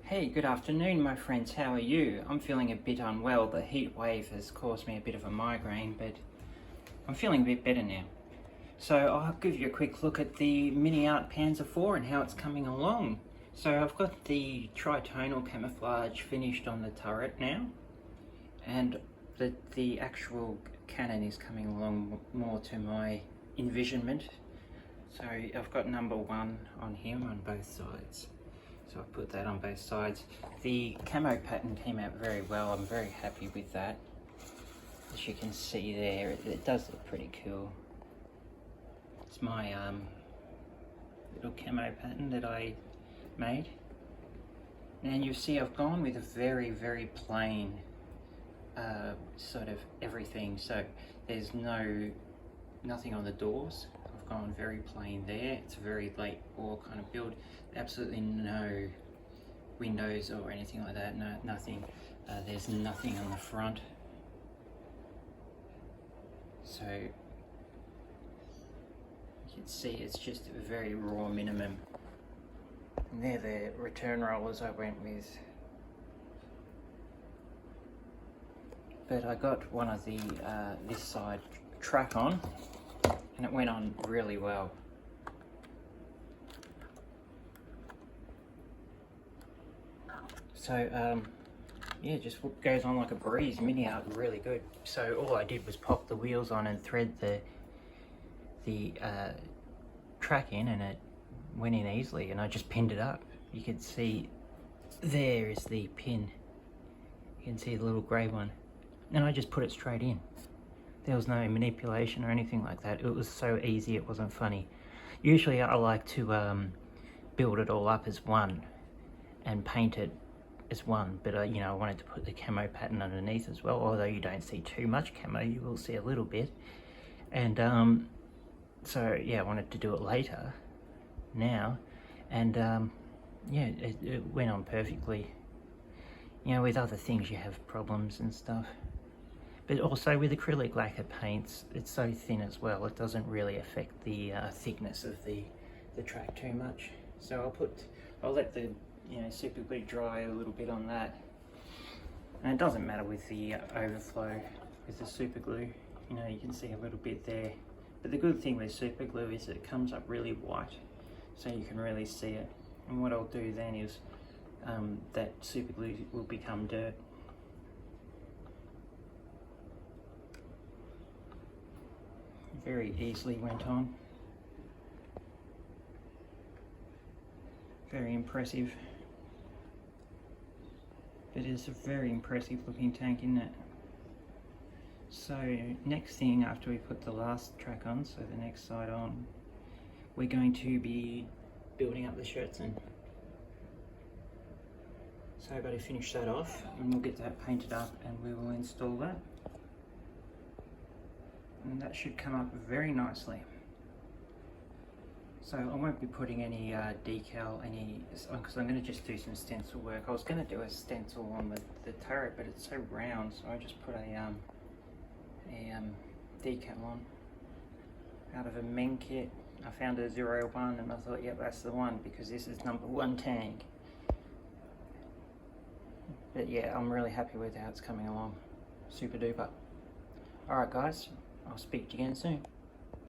Hey, good afternoon my friends, how are you? I'm feeling a bit unwell. The heat wave has caused me a bit of a migraine, but I'm feeling a bit better now. So I'll give you a quick look at the MiniArt Panzer 4 and how it's coming along. So I've got the tri-tonal camouflage finished on the turret now, and the actual cannon is coming along more to my envisionment. So I've got number 1 on him on both sides. So I put that on both sides. The camo pattern came out very well. I'm very happy with that. As you can see there, it does look pretty cool. It's my little camo pattern that I made. And you see I've gone with a very, very plain sort of everything. So there's nothing on the doors. I've gone very plain there. It's a very late war kind of build. Absolutely no windows or anything like that. No, nothing. There's nothing on the front. So you can see it's just a very raw minimum. And they're the return rollers I went with. But I got one of the this side track on, and it went on really well. So yeah, just goes on like a breeze. MiniArt really good. So all I did was pop the wheels on and thread the track in, and it went in easily, and I just pinned it up. You can see there is the pin. You can see the little grey one, and I just put it straight in. There was no manipulation or anything like that. It was so easy, it wasn't funny. Usually I like to build it all up as one and paint it as one, but you know, I wanted to put the camo pattern underneath as well. Although you don't see too much camo, you will see a little bit. And so yeah, I wanted to do it later now, and yeah, it went on perfectly. You know, with other things you have problems and stuff. But also with acrylic lacquer paints, it's so thin as well, it doesn't really affect the thickness of the track too much. So I'll let the super glue dry a little bit on that. And it doesn't matter with the overflow with the super glue. You know, you can see a little bit there. But the good thing with super glue is it comes up really white, so you can really see it. And what I'll do then is that super glue will become dirt. Very easily went on. Very impressive. It is a very impressive looking tank, isn't it? So next thing, after we put the last track on, so the next side on, we're going to be building up the shirts in. So I've got to finish that off, and we'll get that painted up and we will install that. And that should come up very nicely. So I won't be putting any decal, because I'm going to just do some stencil work. I was going to do a stencil on the turret, but it's so round, so I just put a decal on out of a Meng kit. I found a 01 and I thought, yep, that's the one, because this is number 1 tank. But yeah, I'm really happy with how it's coming along. Super duper. Alright guys, I'll speak to you again soon.